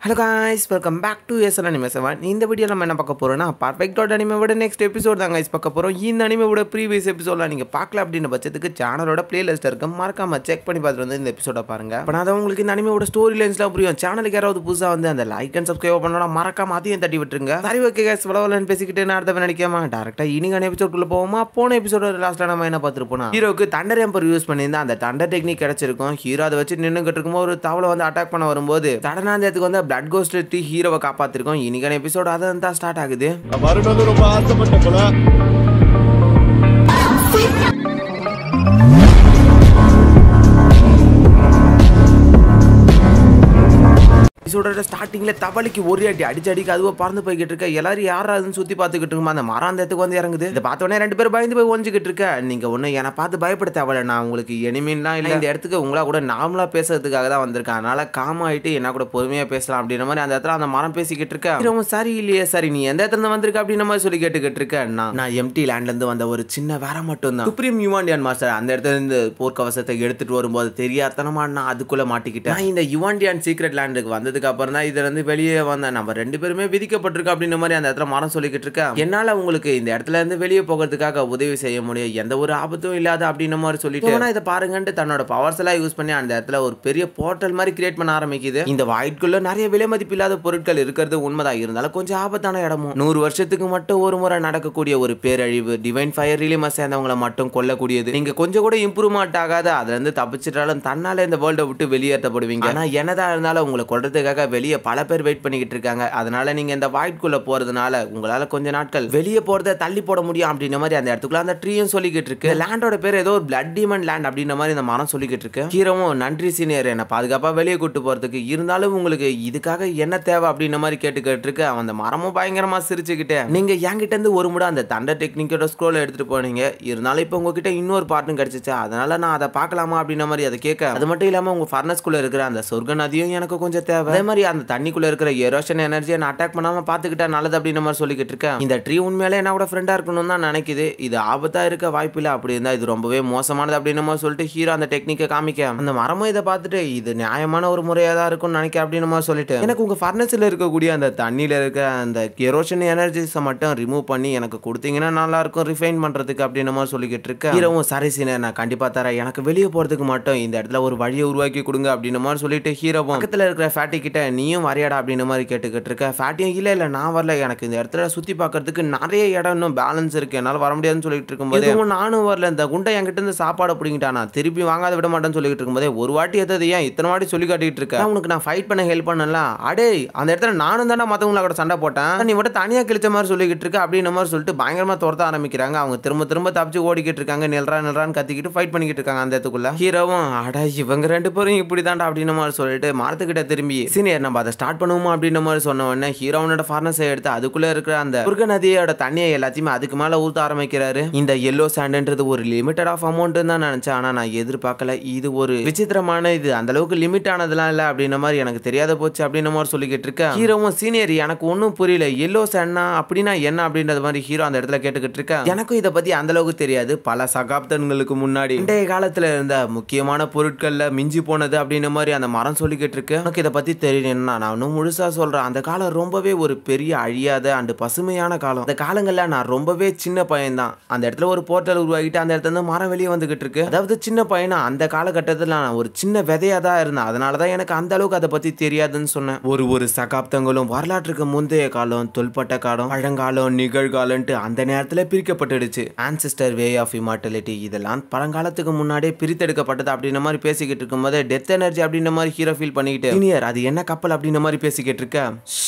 Hello guys, welcome back to SL Anime 7. இந்த வீடியோல நம்ம என்ன பார்க்க போறோம்னா பர்ஃபெக்ட் டாட் அனிமேவோட நெக்ஸ்ட் எபிசோட் தான் गाइस பார்க்க போறோம். இந்த அனிமேவோட ப்ரீவியஸ் எபிசோட்ல நீங்க பார்க்கல அப்படின பட்சத்துக்கு சேனலோட பிளேலிஸ்ட் இருக்கு. மறக்காம செக் பண்ணி பார்த்துட்டு வந்து இந்த எபிசோட பாருங்க. அப்பதான் உங்களுக்கு இந்த அனிமேவோட ஸ்டோரி லைன்ஸ்லாம் புரியும். சேனலுக்கு யாராவது புதுசா வந்து அந்த லைக் அண்ட் சப்ஸ்கிரைப் பண்ணா மறக்காம அதையும் தட்டி விட்டுருங்க. சரி ஓகே गाइस, வளவலன்னு பேசிக்கிட்டு நான் அடுத்த நினைக்காம டைரக்டா இன்னிக்கான எபிசோட்குள்ள போவோமா. போன எபிசோட லாஸ்ட்ல நம்ம என்ன பார்த்திருப்போம். ஹீரோக்கு தண்டர் எம்பர் யூஸ் பண்ணியிருந்தா அந்த தண்டர் டெக்னிக் கிடைச்சிருக்கும். ஹீரோ அதை வச்சு நின்னுகிட்டு இருக்கும்போது ஒரு தவளை வந்து அட்டாக் பண்ண வரும்போது சடனா அந்த இடத்துக்கு வந்து பிளட் கோஸ்ட் எடுத்து ஹீரோவை காப்பாத்திருக்கோம். இன்னைக்கான எபிசோட் அதான் தான் ஸ்டார்ட் ஆகுது. ரொம்ப ஆசைப்பட்ட போல எபிசோட ஸ்டார்டிங்ல தவளைக்கு ஒரு அடி அடிச்சு அதுவா பறந்து போய்கிட்டு இருக்க. எல்லாரும் யாராதுன்னு சுத்தி பார்த்துக்கிட்டு இருக்குமா. அந்த மராந்தத்துக்கு வந்து இறங்குது. இதை பார்த்தோன்னே ரெண்டு பேரும் பயந்து போய் ஒஞ்சிக்கிட்டு இருக்க. நீங்க ஒண்ணு என்னை பார்த்து பயப்பட தேவையில்ல. நான் உங்களுக்கு எனிமின்லாம் இல்லை. இந்த இடத்துக்கு உங்களா கூட நார்மலா பேசுறதுக்காக தான் வந்திருக்கேன். அதனால காம் ஆயிட்டு என்ன கூட பொறுமையா பேசலாம் அப்படின்ற மாதிரி அந்த இடத்துல அந்த மரம் பேசிக்கிட்டு இருக்க. சரி இல்லையே, சரி நீ எந்த இடத்துல இருந்து வந்திருக்க அப்படின்ற மாதிரி சொல்லி கேட்டுக்கிட்டு இருக்க. நான் எம்டி லேண்ட்ல இருந்து வந்த ஒரு சின்ன வேற மட்டும் தான். சுப்ரீம் யுவாண்டியன் மாஸ்டர் அந்த இடத்துல இருந்து போர்க்கவசத்தை எடுத்துட்டு வரும்போது தெரியாதனமா நான் அதுக்குள்ள மாட்டிக்கிட்டேன். இந்த யுவாண்டியன் சீக்ரெட் லேண்டுக்கு வந்ததுக்கு அப்புறம் தான் இதுல இருந்து வெளியே வந்தேன். நம்ம ரெண்டு பேருமே விதிக்கப்பட்டிருக்க அப்படின்ற மாதிரி அந்த இடத்துல மரம் சொல்லிக்கிட்டு இருக்கேன். என்னால உங்களுக்கு இந்த இடத்துல இருந்து வெளியே போகிறதுக்காக உதவி செய்ய முடியும், எந்த ஒரு ஆபத்தும் இல்லாத அப்படின்ற மாதிரி சொல்லிட்டு இதை பாருங்கன்ட்டு தன்னோட பவர்ஸ் எல்லாம் யூஸ் பண்ணி அந்த இடத்துல ஒரு பெரிய போர்ட்டல் மாதிரி கிரியேட் பண்ண ஆரம்பிக்குது. இந்த வாய்ட்குள்ள நிறைய விலை மதிப்பு இல்லாத பொருட்கள் இருக்கிறது உண்மைதான். இருந்தாலும் கொஞ்சம் ஆபத்தான இடமும் 100 வருஷத்துக்கு மட்டும் ஒரு முறை நடக்கக்கூடிய ஒரு பேரழிவு டிவைன் ஃபயர் ரிலீமா சேர்ந்தவங்களை மட்டும் கொல்லக்கூடியது. நீங்க கொஞ்சம் கூட இம்ப்ரூவ்மெண்ட் ஆகாத அதுல இருந்து தப்பிச்சிட்டாலும் தன்னால இந்த வேர்ல்டை விட்டு வெளியேற்றப்படுவீங்க. ஆனா என்னதான் இருந்தாலும் உங்களை கொல்றதுக்காக வெளியே பல பேர் வெயிட் பண்ணிக்கிட்டு இருக்காங்க. அதனால நீங்க இந்த வாய்ட்குள்ள போறதுனால உங்களால கொஞ்ச நாட்கள் வெளியே போறதை தள்ளி போட முடியும் அப்படின்ற மாதிரி அந்த இடத்துக்குள்ள அந்த ட்ரீயும் சொல்லிக்கிட்டு இருக்கு. லேண்டோட பேர் ஏதோ ஒரு பிளட் டீமன் லேண்ட் அப்படின்ற மாதிரி இந்த மரம் சொல்லிக்கிட்டு இருக்கு. ஹீரோவும் நன்றி சீனியர் என்ன பாதுகாப்பா வெளியே கூட்டு போறதுக்கு, இருந்தாலும் உங்களுக்கு இதுக்காக என்ன தேவை அப்படின்ற மாதிரி கேட்டுக்கிட்டு இருக்கு. அந்த மரமும் பயங்கரமா சிரிச்சுக்கிட்டு நீங்க என்கிட்ட இருந்து ஒரு முறை அந்த தண்டர் டெக்னிக்கோட ஸ்க்ரோல் எடுத்துட்டு போனீங்க, இருந்தாலும் இப்போ உங்ககிட்ட இன்னொரு பார்ட்டும் கிடைச்சிச்சு, அதனால நான் அதை பார்க்கலாமா அப்படின்ற மாதிரி அதை கேட்க. அது மட்டும் இல்லாம உங்க ஃபர்னஸ்குள்ள இருக்கிற அந்த சொர்க்க நதியும் எனக்கு கொஞ்சம் தேவை. அதே மாதிரி அந்த தண்ணிக்குள்ள இருக்கிற எரோஷன் எனர்ஜியை நான் அட்டாக் பண்ணாம பாத்துக்கிட்டா நல்லது அப்படின்ற மாதிரி சொல்லிக்கிட்டு இருக்கேன். இந்த ட்ரீ உண்மையிலே என்னோட ஃப்ரெண்டா இருக்கணும்னு தான் நினைக்குது. இது ஆபத்தா இருக்க வாய்ப்பு இல்லை, அப்படி இருந்தா இது ரொம்பவே மோசமானது அப்படின்ற மாதிரி சொல்லிட்டு ஹீரோ அந்த டெக்னிக்கை காமிக்க அந்த மரமும் இதை பார்த்துட்டு இது நியாயமான ஒரு முறையா தான் இருக்கும்னு நினைக்க அப்படின்ற மாதிரி சொல்லிட்டு எனக்கு உங்க ஃபர்னஸ்ல இருக்கக்கூடிய அந்த தண்ணியில இருக்க அந்த எரோஷன் எனர்ஜிஸை மட்டும் ரிமூவ் பண்ணி எனக்கு கொடுத்தீங்கன்னா நல்லா இருக்கும் ரிஃபைன் பண்றதுக்கு அப்படின்ற மாதிரி சொல்லிக்கிட்டு இருக்கேன். ஹீரோவும் சரி சீனர் நான் கண்டிப்பா தரேன், எனக்கு வெளியே போறதுக்கு மட்டும் இந்த இடத்துல ஒரு வழியை உருவாக்கி கொடுங்க அப்படின்ற மாதிரி சொல்லிட்டு ஹீரோவும் பக்கத்துல இருக்கிற ஃபேட்டி கிட்ட நீயும் வரையாடா அப்படின்ற மாதிரி கேட்டுக்கிட்டு இருக்க. ஃபேட்டியும் இல்ல நான் வரல, எனக்கு இந்த இடத்துல சுத்தி பார்க்கறதுக்கு நிறைய இடம் இன்னும் பேலன்ஸ் இருக்கு, என்னால வர முடியாதுன்னு சொல்லிட்டு இருக்கும்போது நானும் வரல, இந்த குண்டை என்கிட்ட இருந்து சாப்பாடு பிடிங்கிட்டா நான் திருப்பி வாங்காத விட மாட்டேன்னு சொல்லிட்டு இருக்கும்போது ஒரு வாட்டி எதாவது ஏன் இத்தனை வாட்டி சொல்லி காட்டிட்டு இருக்க, உனக்கு நான் ஃபைட் பண்ண ஹெல்ப் பண்ணல, அடே அந்த இடத்துல நானும் தானே மற்றவங்கள கூட சண்டை போட்டேன், நீ மட்டும் தனியா கிழிச்ச மாதிரி சொல்லிக்கிட்டு இருக்க அப்படின்ற மாதிரி சொல்லிட்டு பயங்கரமா துரத்த ஆரம்பிக்கிறாங்க. அவங்க திரும்ப திரும்ப தப்பிச்சு ஓடிக்கிட்டு இருக்காங்க, நில்றான்னு கத்திக்கிட்டு ஃபைட் பண்ணிக்கிட்டு இருக்காங்க அந்த இடத்துக்குள்ள. ஹீரோவும் அட இவங்க ரெண்டு பேரும் இப்படி தாண்டா அப்படின்ற மாதிரி சொல்லிட்டு மரத்துக்கிட்ட திரும்பி சீனியர் நம்ம அதை ஸ்டார்ட் பண்ணுவோமா அப்படின்ற மாதிரி சொன்ன உடனே ஹீரோனோட ஃபர்னஸை எடுத்து அதுக்குள்ள இருக்கிற அந்த சொர்க்க நதியோட தண்ணியை எல்லாத்தையுமே அதுக்கு மேல ஊத்த ஆரம்பிக்கிறாரு. இந்த எல்லோ சாண்ட்ன்றது ஒரு லிமிட்டட் ஆஃப் அமௌண்ட் தான் நினைச்சேன், ஆனா நான் எதிர்பார்க்கல இது ஒரு விசித்திரமான இது அந்த அளவுக்கு லிமிட் ஆனதுலாம் இல்ல அப்படின்ற மாதிரி எனக்கு தெரியாத போச்சு அப்படின்ற மாதிரி சொல்லிக்கிட்டு இருக்கேன். ஹீரோவும் சீனியர் எனக்கு ஒன்னும் புரியல, எல்லோ சாண்ட்னா அப்படின்னா என்ன அப்படின்றது மாதிரி ஹீரோ அந்த இடத்துல கேட்டுக்கிட்டு இருக்கேன். எனக்கும் இதை பத்தி அந்த அளவுக்கு தெரியாது, பல சகாப்தங்களுக்கு முன்னாடி இன்றைய காலத்துல இருந்த முக்கியமான பொருட்கள்ல மிஞ்சி போனது அப்படின்ற மாதிரி அந்த மரம் சொல்லிக்கிட்டு இருக்கு. எனக்கு இதை பத்தி தெரியலன்னா நான் இன்னும் முழுசா சொல்றேன். அந்த காலம் ரொம்பவே ஒரு பெரிய அழியாத அண்ட் பசுமையான காலம். அந்த காலங்கள்ல நான் ரொம்பவே சின்ன பையன் தான். அந்த இடத்துல ஒரு போர்ட்டல் உருவாக்கிட்டு அந்த இடத்துல இருந்து மரம் வெளியே வந்துகிட்டு இருக்கு. அதாவது சின்ன பையனா அந்த காலகட்டத்தில் நான் ஒரு சின்ன விதையா தான் இருந்தேன், அதனாலதான் எனக்கு அந்த அளவுக்கு அதை பத்தி தெரியாதுன்னு சொன்னேன். ஒரு சகாப்தங்களும் வரலாற்றுக்கு முந்தைய காலம், தொல்பட்ட காலம், பழங்காலம், நிகழ்காலம்ட்டு அந்த நேரத்துல பிரிக்கப்பட்டுடுச்சு. ஆன்சிஸ்டர் வே ஆஃப் இமார்டாலிட்டி இதெல்லாம் பழங்காலத்துக்கு முன்னாடியே பிரித்தெடுக்கப்பட்டது அப்படின்ற மாதிரி பேசிக்கிட்டு இருக்கும்போது டெத் எனர்ஜி அப்படின்ற மாதிரி ஹீரோ ஃபீல் பண்ணிக்கிட்டு சீனியர் அது என்ன கப்பல் அப்படின்ற மாதிரி பேசிக்கிட்டு இருக்க.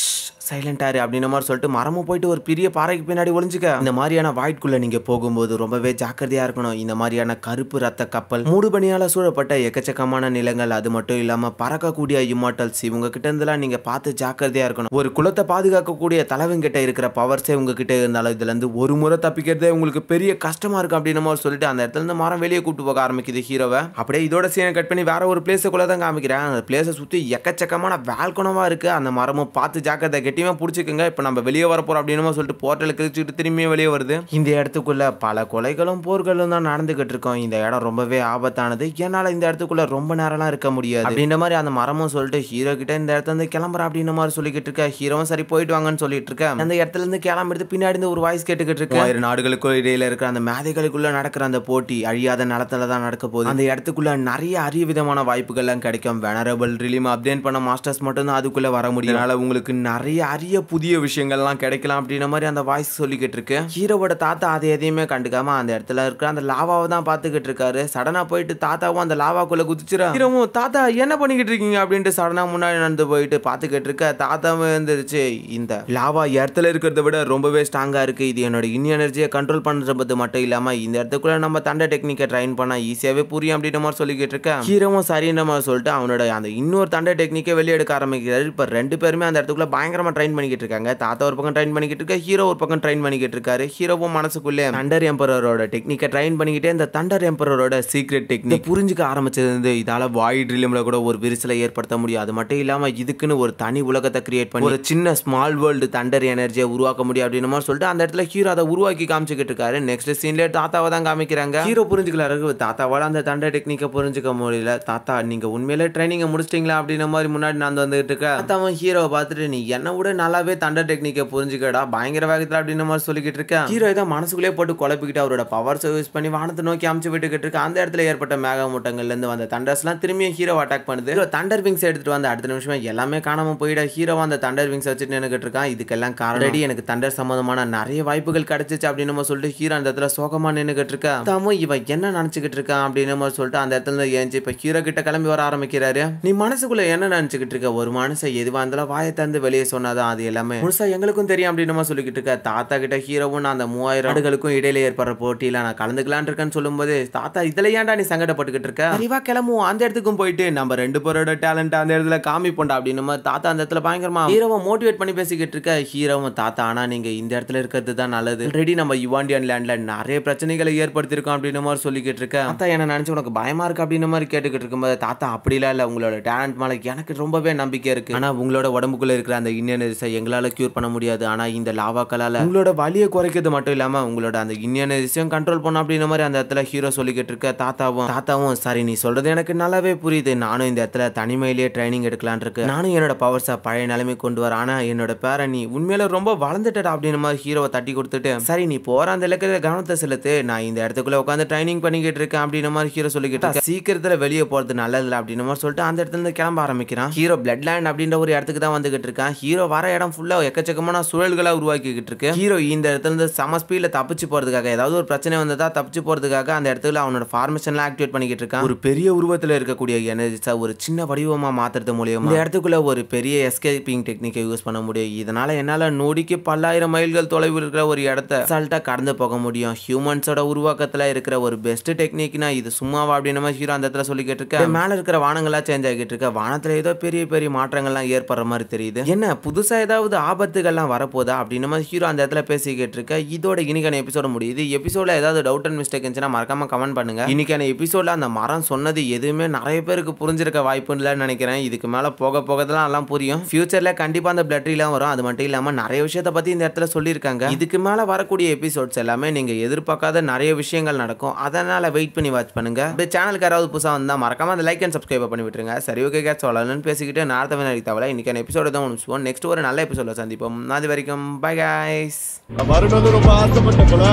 சைலண்டாரு அப்படின்ற மாதிரி சொல்லிட்டு மரமும் போயிட்டு ஒரு பெரிய பாறைக்கு பின்னாடி ஒளிஞ்சுக்க. இந்த மாதிரியான வாய்ட்குள்ள நீங்க போகும்போது ரொம்பவே ஜாக்கிரதையா இருக்கணும். இந்த மாதிரியான கருப்பு ரத்த கப்பல், மூடுபனியால சூழப்பட்ட எக்கச்சக்கமான நிலங்கள், அது மட்டும் இல்லாம பறக்கக்கூடிய இம்மார்டல்ஸ், இவங்க கிட்ட இருந்தெல்லாம் நீங்க பார்த்து ஜாக்கிரதையா இருக்கணும். ஒரு குலத்தை பாதுகாக்கக்கூடிய தலைவங்கிட்ட இருக்கிற பவர்ஸே உங்ககிட்ட இருந்தாலும் இதுல இருந்து ஒரு முறை தப்பிக்கிறதே உங்களுக்கு பெரிய கஷ்டமா இருக்கும் அப்படின்ற மாதிரி சொல்லிட்டு அந்த இடத்துல இருந்து மரம் வெளியே கூட்டு போக ஆரம்பிக்குது ஹீரோவை. அப்படியே இதோட சீனை கட் பண்ணி வேற ஒரு பிளேஸுக்குள்ள தான் காமிக்கிறேன். அந்த பிளேஸை சுத்தி எக்கச்சக்கமான வேல்கோனவா இருக்கு. அந்த மரமும் பார்த்து ஜாக்கிரதை எட்டியுமே பிடிச்சிக்கங்க, இப்போ நம்ம வெளியே வர போறோம் அப்படின்னு சொல்லிட்டு போர்ட்டல் கிழிச்சிட்டு திரும்பியும் வெளியே வருது. இந்த இடத்துக்குள்ள பல கொலைகளும் போர்களும் தான் நடந்துகிட்டு இருக்கோம். இந்த இடம் ரொம்பவே ஆபத்தானது, என்னால இந்த இடத்துக்குள்ள ரொம்ப நேரம்லாம் இருக்க முடியாது அப்படின்ற மாதிரி அந்த மரமும் சொல்லிட்டு ஹீரோ கிட்ட இந்த இடத்துல இருந்து கிளம்புற அப்படின்ற மாதிரி சொல்லிக்கிட்டு இருக்க. ஹீரோவும் சரி போயிட்டு வாங்கன்னு சொல்லிட்டு இருக்க. அந்த இடத்துல இருந்து கிளம்பிட்டு பின்னாடி இருந்து ஒரு வாய்ஸ் கேட்டுக்கிட்டு இருக்கு. 1000 நாடுகளுக்கும் இடையில இருக்கிற அந்த மேதைகளுக்குள்ள நடக்கிற அந்த போட்டி அழியாத நிலத்துல தான் நடக்க போகுது. அந்த இடத்துக்குள்ள நிறைய அரிய விதமான வாய்ப்புகள்லாம் கிடைக்கும். வெனரபிள் ரிலீம் அப்டேட் பண்ண மாஸ்டர்ஸ் மட்டும் தான் அதுக்குள்ள வர முடியும். அதனால உங்களுக்கு நிறைய அரிய புதிய விஷயங்கள்லாம் கிடைக்கலாம் அப்படின்ற மாதிரி அந்த வாய்ஸ் சொல்லிக்கிட்டு இருக்கு. ஹீரோவோட தாத்தா அதை எதையுமே கண்டுக்காம அந்த இடத்துல இருக்கிற அந்த லாவாவை தான் பாத்துக்கிட்டு இருக்காரு. சடனா போயிட்டு தாத்தாவும் அந்த லாவாக்குள்ள குதிச்சுரா. ஹீரோவும் தாத்தா என்ன பண்ணிக்கிட்டு இருக்கீங்க அப்படின்ட்டு சடனா முன்னாடி நடந்து போயிட்டு பாத்துக்கிட்டு இருக்க. தாத்தாவும் இருந்துச்சு, இந்த லாவா இடத்துல இருக்கிறத விட ரொம்பவே ஸ்ட்ராங்கா இருக்கு, இது என்னோட இன் எனர்ஜியை கண்ட்ரோல் பண்றது மட்டும் இல்லாம இந்த இடத்துக்குள்ள நம்ம தண்டை டெக்னிக்கை ட்ரைன் பண்ணா ஈஸியாவே புரியும் அப்படின்ற மாதிரி சொல்லிக்கிட்டு இருக்க. ஹீரோவும் சரின்ற மாதிரி சொல்லிட்டு அவனோட அந்த இன்னொரு தண்டை டெக்னிக்கை வெளியே எடுக்க ஆரம்பிக்கிறாரு. இப்ப 2 பேருமே அந்த இடத்துக்குள்ள பயங்கரமா ட்ரைன் பண்ணிக்கிட்டு இருக்காங்க. தாத்தா ஒரு பக்கம் ட்ரைன் பண்ணிக்கிட்டு இருக்க, ஹீரோ ஒரு பக்கம் ட்ரைன் பண்ணிக்கிட்டு இருக்காரு. ஹீரோவும் மனசுக்குள்ளே தண்டர் எம்பரரோட டெக்னிக்கை ட்ரைன் பண்ணிக்கிட்டே இந்த தண்டர் எம்பரரோட சீக்ரெட் டெக்னிக் புரிஞ்சுக்க ஆரம்பிச்சது. இதால வாய்ட் ரிலிம்ல கூட ஒரு விரிசலை ஏற்படுத்த முடியும். அது மட்டும் இல்லாம இதுக்குன்னு ஒரு தனி உலகத்தை கிரியேட் பண்ணி ஒரு சின்ன ஸ்மால் வேர்ல்டு தண்டர் எனர்ஜியை உருவாக்க முடியும் அப்படின்னு மாதிரி சொல்லிட்டு அந்த இடத்துல ஹீரோ அதை உருவாக்கி காமிச்சுக்கிட்டு இருக்காரு. நெக்ஸ்ட் சீன்ல தாத்தாவை தான் காமிக்கிறாங்க. ஹீரோ புரிஞ்சுக்கல, தாத்தாவால அந்த தண்டர் டெக்னிக்கை புரிஞ்சுக்க முடியல. தாத்தா நீங்க உண்மையிலே ட்ரைனிங்கை முடிச்சிட்டீங்களா அப்படின்ற மாதிரி முன்னாடி நான் வந்துட்டு இருக்கேன். தாத்தாவும் ஹீரோவை பார்த்துட்டு நீ என்ன விட நல்லாவே தண்டர் டெக்னிக்கை புரிஞ்சுக்கடா பயங்கர வேகத்துல அப்படின்ற மாதிரி சொல்லிக்கிட்டு இருக்கேன். ஹீரோ இதை மனசுக்குள்ளே போட்டு குழப்பிக்கிட்டு அவரோட பவர் யூஸ் பண்ணி வானத்தை நோக்கி அமுச்சு விட்டுக்கிட்டு இருக்கு. அந்த இடத்துல ஏற்பட்ட மேகமூட்டங்கள்ல இருந்து வந்த தண்டர்ஸ்லாம் திரும்பியும் ஹீரோ அட்டாக் பண்ணுது. தண்டர் விங்ஸ் எடுத்துட்டு வந்து அடுத்த நிமிஷமே எல்லாமே காணாம போயிட. ஹீரோ அந்த தண்டர் விங்ஸ் வச்சுட்டு நின்னுக்கிட்டு இருக்கான். இதுக்கெல்லாம் காரணம் எனக்கு தண்டர் சம்பந்தமான நிறைய வாய்ப்புகள் கிடைச்சிச்சு அப்படின்னு சொல்லிட்டு ஹீரோ அந்த இடத்துல சோகமா நின்னுக்கிட்டு இருக்கா. தாமும் இவன் என்ன நினைச்சுக்கிட்டு இருக்கான் அப்படின்னு சொல்லிட்டு அந்த இடத்துல ஏஞ்சி இப்ப ஹீரோ கிட்ட கிளம்பி வர ஆரம்பிக்கிறாரு. நீ மனசுக்குள்ள என்ன நினைச்சுக்கிட்டு இருக்க, ஒரு மனுஷன் எதுவா இருந்தாலும் வாயை தந்து வெளியே சொன்னாதான் அது எல்லாமே முழுசா எங்களுக்கும் தெரியும் அப்படின்னு சொல்லிக்கிட்டு இருக்க. தாத்தா கிட்ட ஹீரோவும் நான் அந்த 3000 நாடுகளுக்கும் இடையில ஏற்படுற போட்டியில நான் கலந்துக்கலான் இருக்கேன்னு சொல்லும்போது தாத்தா இதுல ஏன்டா நீ சங்கடப்பட்டுக்கிட்டு இருக்க, அறிவா கிளம்புவோம் அந்த இடத்துக்கும் போயிட்டு நம்ம 2 பேரோட டேலண்ட் அந்த இடத்துல காமிப்போண்டா அப்படின்னு தாத்தா அந்த இடத்துல பயங்கரமா ஹீரோவை மோட்டிவேட் பண்ணி பேசிக்கிட்டு இருக்க. ஹீரோவும் தாத்தா ஆனா நீங்க இந்த இடத்துல இருக்கிறது தான் நல்லது, ஆல்ரெடி நம்ம யுவாண்டியன் லேண்ட்ல நிறைய பிரச்சனைகளை ஏற்படுத்திருக்கோம் அப்படின்னு மாதிரி சொல்லிக்கிட்டு இருக்க. தாத்தா என்ன நினைச்சு உனக்கு பயமா இருக்கு அப்படின்னு மாதிரி கேட்டுக்கிட்டு இருக்கும்போது தாத்தா அப்படிலாம் இல்ல, உங்களோட டேலண்ட் மேல எனக்கு ரொம்பவே நம்பிக்கை இருக்கு, ஆனா உங்களோட உடம்புக்குள்ள இருக்கிற அந்த இன்னனரிஸை எங்களால கியூர் பண்ண முடியாது, ஆனா இந்த லாவாக்களால உங்களோட வலியை குறைக்கிறது மட்டும் இல்லாம உங்களோட அந்த இன்னனரிஸையும் கண்ட்ரோல் பண்ண அப்படின்ற மாதிரி அந்த இடத்துல ஹீரோ சொல்லிக்கிட்டு இருக்க. தாத்தாவும் சரி நீ சொல்றது எனக்கு நல்லாவே புரியுது, நானும் இந்த இடத்துல தனிமையிலேயே ட்ரைனிங் எடுக்கலான் இருக்கு, நானும் என்னோட பவர்ஸை பழைய நிலைமை கொண்டு வர, ஆனா என்னோட பேர நீ உண்மையில ரொம்ப வளர்ந்துட்டா அப்படின்னு மாதிரி ஹீரோவை தட்டி கொடுத்துட்டு சரி நீ போற அந்த இலக்கிற கவனத்தை செலுத்து, நான் இந்த இடத்துக்குள்ள உட்காந்து ட்ரைனிங் பண்ணிக்கிட்டு இருக்கேன் அப்படின்னு மாதிரி ஹீரோ சொல்லிக்கிட்டு இருக்க. சீக்கிரத்துல வெளியே போறது நல்லதில்ல அப்படின்னு மாதிரி சொல்லிட்டு அந்த இடத்துல இருந்து கிளம்ப ஆரம்பிக்கிறான். ஹீரோ பிளட் லேண்ட் அப்படின்ற ஒரு இடத்துக்கு தான் வந்துகிட்டு இருக்கான். ஹீரோ வர இடம் ஃபுல்லா எக்கச்சக்கமான சுழல்களா உருவாக்கிக்கிட்டு இருக்கு. ஹீரோ இந்த இடத்துல இருந்து சம ஸ்பீட்ல தப்பிச்சு போறதுக்காக ஏதாவது ஒரு பிரச்சனை வந்ததா தப்பிச்சு போறதுக்காக அந்த இடத்துல அவனோட ஃபார்மேஷன்லாம் ஆக்டிவேட் பண்ணிக்கிட்டு இருக்கான். ஒரு பெரிய உருவத்துல இருக்கக்கூடிய எனர்ஜிஸை ஒரு சின்ன வடிவமா மாத்துறது மூலியமா இந்த இடத்துக்குள்ள ஒரு பெரிய எஸ்கேப்பிங் டெக்னிக்கை யூஸ் பண்ண முடியும். இதனால என்னால நொடிக்கு 10,000 மைல்கள் தொலைவில் இருக்கிற ஒரு இடத்தை அசால்ட்டா கடந்து போக முடியும். ஹியூமன்ஸோட உருவாக்கத்துல இருக்கிற ஒரு பெஸ்ட் டெக்னிக்னா இது சும்மாவா அப்படின்னு நம்ம ஹீரோ அந்த இடத்துல சொல்லிக்கிட்டு இருக்க. மேல இருக்கிற வானங்களா சேஞ்ச் ஆகிட்டு இருக்க, வானத்துல ஏதோ பெரிய பெரிய மாற்றங்கள்லாம் ஏற்படுற மாதிரி தெரியுது, என்ன புதுசா ஏதாவது ஆபத்துகள்லாம் வரப்போதா அப்படின்னு நம்ம ஹீரோ அந்த இடத்துல பேசிக்கிட்டு இருக்க. இதோட இன்னைக்கான எபிசோட முடியுது. எபிசோட்ல ஏதாவது டவுட் அண்ட் மிஸ்டேக் இருந்துச்சுன்னா மறக்காம கமெண்ட் பண்ணுங்க. இன்னைக்கான எபிசோட்ல அந்த மரம் சொன்னது எதுவுமே நிறைய பேருக்கு புரிஞ்சிருக்க வாய்ப்பு இல்லைன்னு நினைக்கிறேன். இதுக்கு மேல போக போகதான் எல்லாம் புரியும். ஃபியூச்சர்ல கண்டிப்பா அந்த பிளட் எல்லாம் வரும். அது மட்டும் இல்லாம நிறைய விஷயத்தை பத்தி இந்த இடத்துல சொல்லியிருக்காங்க. இதுக்கு மேல வரக்கூடிய எபிசோட்ஸ் எல்லாமே நீங்க எதிர்பார்க்காத நிறைய விஷயங்கள் நடக்கும். அதனால வெயிட் பண்ணி வாட்ச் பண்ணுங்க. இந்த சேனலுக்கு யாராவது புதுசா வந்தா மறக்காம அந்த லைக் அண்ட் சப்ஸ்கிரைப் பண்ணி விட்டுருங்க. சரி ஓகே கேட்ஸ் சொல்லணும்னு பேசிக்கிட்டு நார்த்த வேலைக்கு தவிர இன்னைக்கான எபிசோட தான் முடிச்சுவோம். நெக்ஸ்ட் ஒரு நல்ல எபிசோட சந்திப்போம். அது வரைக்கும் பை கைஸ். வரணும்னு ரொம்ப ஆசைப்பட்ட போல